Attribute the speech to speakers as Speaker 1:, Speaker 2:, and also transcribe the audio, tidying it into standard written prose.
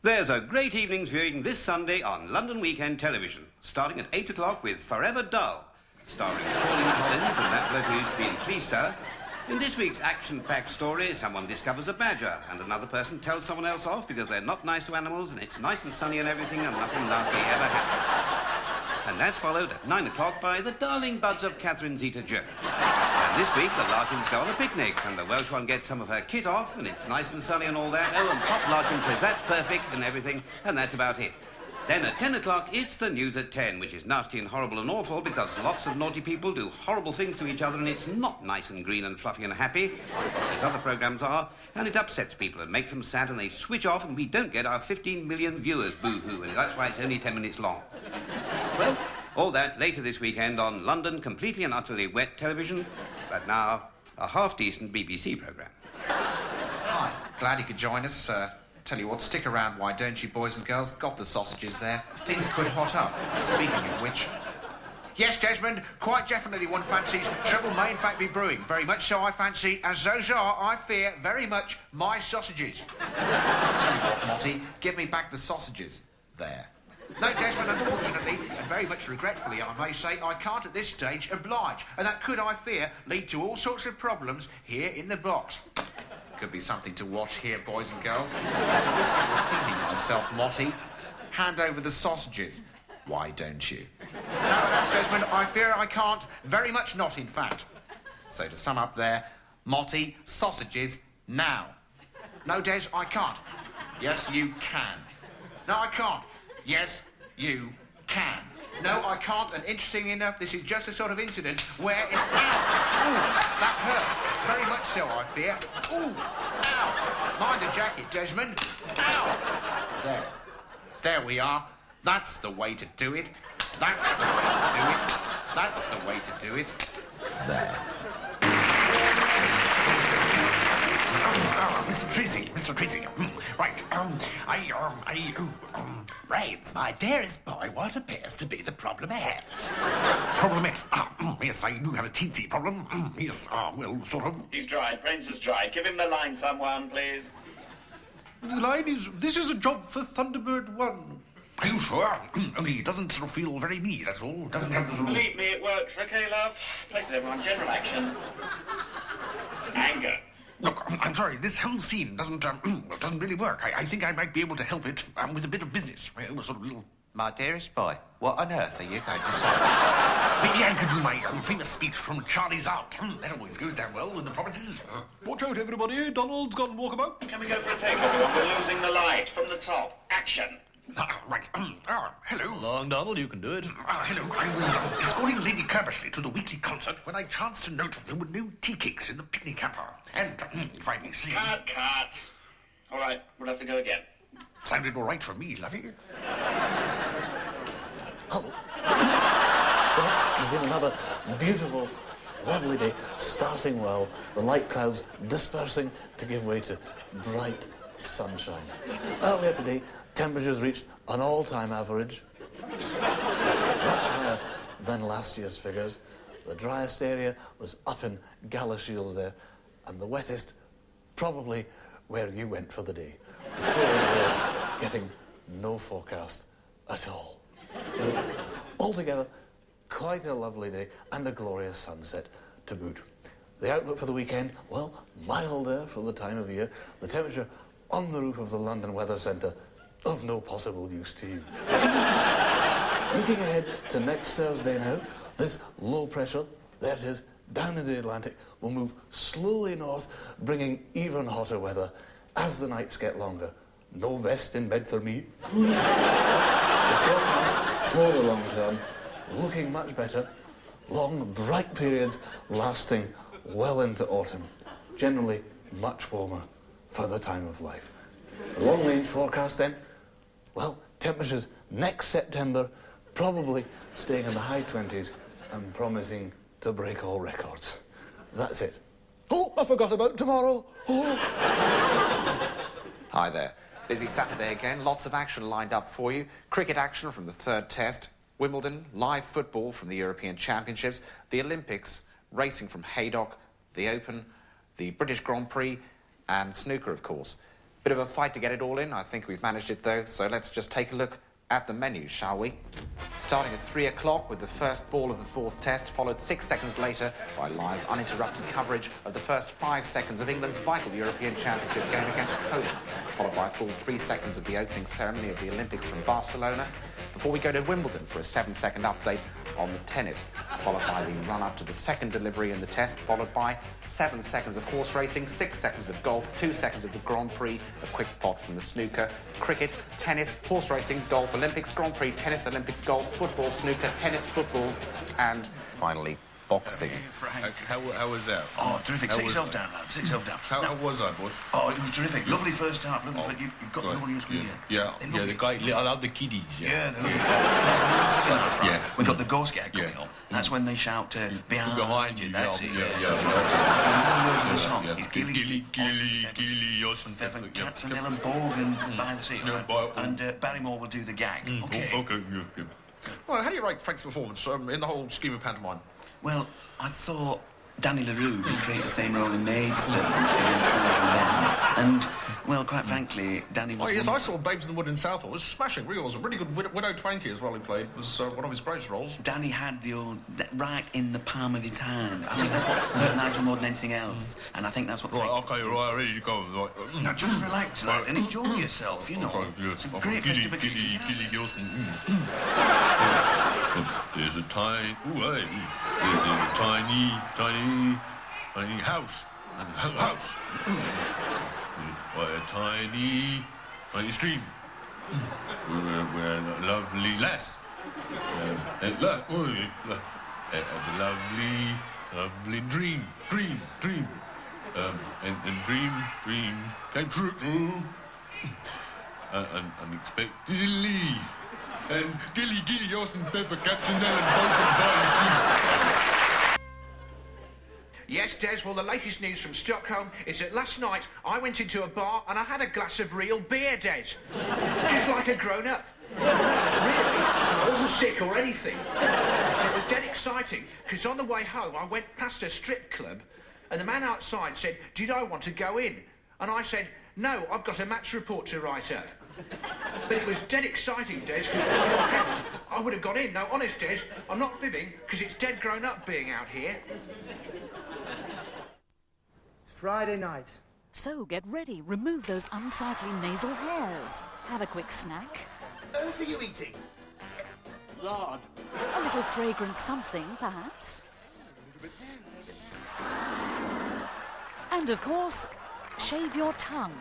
Speaker 1: There's a great evening's viewing this Sunday on London Weekend Television, starting at 8 o'clock with Forever Dull, starring Pauline Collins and that bloke who used to be in Police, Sir. In this week's action-packed story, someone discovers a badger and another person tells someone else off because they're not nice to animals and it's nice and sunny and everything and nothing nasty ever happens. And that's followed at 9 o'clock by The Darling Buds of Catherine Zeta-Jones. And this week, the Larkins go on a picnic and the Welsh one gets some of her kit off and it's nice and sunny and all that. Oh, and Pop Larkin says that's perfect and everything, and that's about it. Then at 10 o'clock, it's the news at 10, which is nasty and horrible and awful because lots of naughty people do horrible things to each other and it's not nice and green and fluffy and happy, as other programmes are, and it upsets people and makes them sad and they switch off and we don't get our 15 million viewers, boo-hoo, and that's why it's only 10 minutes long. Well, all that later this weekend on London Completely and Utterly Wet Television, but now a half-decent BBC programme.
Speaker 2: Hi, glad you could join us. Tell you what, stick around, why don't you, boys and girls? Got the sausages there. Things could hot up. Speaking of which... Yes, Desmond, quite definitely one fancies trouble may in fact be brewing. Very much so I fancy, as those are, I fear, very much my sausages. Tell you what, Motty, give me back the sausages. There. No, Desmond, unfortunately, and very much regretfully, I may say, I can't at this stage oblige, and that could, I fear, lead to all sorts of problems here in the box. Could be something to watch here, boys and girls. At the risk of repeating myself, Motty, hand over the sausages. Why don't you? No, that's Desmond. I fear I can't. Very much not, in fact. So to sum up there, Motty, sausages, now. No, Des, I can't. Yes, you can. No, I can't. Yes, you can. No, I can't, and interestingly enough, this is just a sort of incident where it... Ow! Ooh, that hurt. Very much so, I fear. Ooh! Ow! Mind the jacket, Desmond. Ow! There. There we are. That's the way to do it. That's the way to do it. That's the way to do it. There.
Speaker 3: Mr. Tracy. Right, Brains, my dearest boy, what appears to be the problemette? Problemette? Yes, I do have a teensy problem. Yes, well, sort of.
Speaker 4: He's dry, Brains is dry. Give him the line, someone, please.
Speaker 3: The line is, this is a job for Thunderbird 1. Are you sure? Only he doesn't sort of feel very me, that's all. Doesn't have the sort of...
Speaker 4: Believe me, it works. Okay, love? Places everyone. General action. Anger.
Speaker 3: Look, I'm sorry, this whole scene doesn't really work. I think I might be able to help it with a bit of business. A sort of little...
Speaker 2: My dearest boy, what on earth are you going to say?
Speaker 3: Maybe I could do my famous speech from Charlie's Aunt. That always goes down well in the provinces. Watch out, everybody. Donald's gone walkabout.
Speaker 4: Can we go for a take, everyone? We're losing the light. From the top. Action.
Speaker 3: Right. Hello.
Speaker 5: Long, Donald, you can do it.
Speaker 3: Hello. I was escorting Lady Curbishley to the weekly concert when I chanced to note there were no tea cakes in the picnic hamper. And, if I may say...
Speaker 4: Cut. All right, we'll have to go again.
Speaker 3: Sounded all right for me, lovey.
Speaker 6: Hello. Well, it's been another beautiful, lovely day, starting well, the light clouds dispersing to give way to bright sunshine. Earlier today, temperatures reached an all-time average, much higher than last year's figures. The driest area was up in Galashiels there, and the wettest probably where you went for the day. With poor Wales getting no forecast at all. Altogether, quite a lovely day and a glorious sunset to boot. The outlook for the weekend, well, milder for the time of year. The temperature on the roof of the London Weather Centre of no possible use to you. Looking ahead to next Thursday now, this low pressure, there it is, down in the Atlantic, will move slowly north, bringing even hotter weather as the nights get longer. No vest in bed for me. The forecast for the long term, looking much better. Long, bright periods lasting well into autumn. Generally much warmer for the time of life. The long-range forecast then, well, temperatures next September probably staying in the high 20s and promising to break all records. That's it. Oh, I forgot about tomorrow. Oh.
Speaker 2: Hi there. Busy Saturday again. Lots of action lined up for you. Cricket action from the third test. Wimbledon, live football from the European Championships. The Olympics, racing from Haydock. The Open, the British Grand Prix, and snooker, of course. Bit of a fight to get it all in. I think we've managed it, though. So let's just take a look at the menu, shall we? Starting at 3 o'clock with the first ball of the fourth test, followed 6 seconds later by live, uninterrupted coverage of the first 5 seconds of England's vital European Championship game against Poland, followed by a full 3 seconds of the opening ceremony of the Olympics from Barcelona, before we go to Wimbledon for a 7-second update on the tennis, followed by the run-up to the second delivery in the test, followed by 7 seconds of horse racing, 6 seconds of golf, 2 seconds of the Grand Prix, a quick pot from the snooker, cricket, tennis, horse racing, golf, Olympics, Grand Prix, tennis, Olympics, golf, football, snooker, tennis, football, and finally, boxing.
Speaker 5: How was that?
Speaker 7: Oh, terrific. Sit yourself down, lad. Sit yourself down.
Speaker 5: How was I, boss?
Speaker 7: Oh, it was terrific. Lovely first half. You've got the audience with you.
Speaker 5: Yeah, the guy, I love the kiddies.
Speaker 7: Yeah, they're lovely. The second half, right?
Speaker 5: Yeah.
Speaker 7: We got the ghost gag coming up. That's when they shout, behind you. That's it.
Speaker 5: Yeah.
Speaker 7: The words of the song. It's
Speaker 5: Gilly, Yossen,
Speaker 7: Feather, Katzenell and Borgen by the sea, right? And Barrymore will do the gag. Okay.
Speaker 5: Okay.
Speaker 3: Well, how do you rate Frank's performance in the whole scheme of pantomime?
Speaker 7: Well, I thought Danny LaRue recreate the same role in Maidstone against Nigel Benn. And, well, quite frankly, Danny was...
Speaker 3: Oh, yes, I saw Babes in the Wood in Southall. It was smashing, really. It was a really good Widow Twanky as well he played. It was one of his greatest roles.
Speaker 7: Danny had right in the palm of his hand. I think that's what hurt Nigel more than anything else. And I think that's what...
Speaker 5: Right, okay, right, ready to go. Right.
Speaker 7: Now, just relax, lad, and enjoy yourself, you know.
Speaker 5: Okay, yeah.
Speaker 7: It's a great festive occasion.
Speaker 5: Gilly, Yossen. There's a tiny... There's a tiny house. By a tiny stream. Where a lovely lass. And a lovely dream. And dream came true. Unexpectedly. And Gilly, Yossen, Feather, Katzenell, and Bolton by the sea.
Speaker 2: Yes, Des, well, the latest news from Stockholm is that last night I went into a bar and I had a glass of real beer, Des. Just like a grown-up. Really, I wasn't sick or anything. And it was dead exciting, because on the way home I went past a strip club and the man outside said, did I want to go in? And I said, no, I've got a match report to write up. But it was dead exciting, Des, because if I hadn't, I would have got in. No, honest, Des, I'm not fibbing, because it's dead grown-up being out here.
Speaker 8: It's Friday night.
Speaker 9: So get ready, remove those unsightly nasal hairs. Have a quick snack.
Speaker 8: Earth are you eating? Lard.
Speaker 9: A little fragrant something, perhaps. And of course, shave your tongue.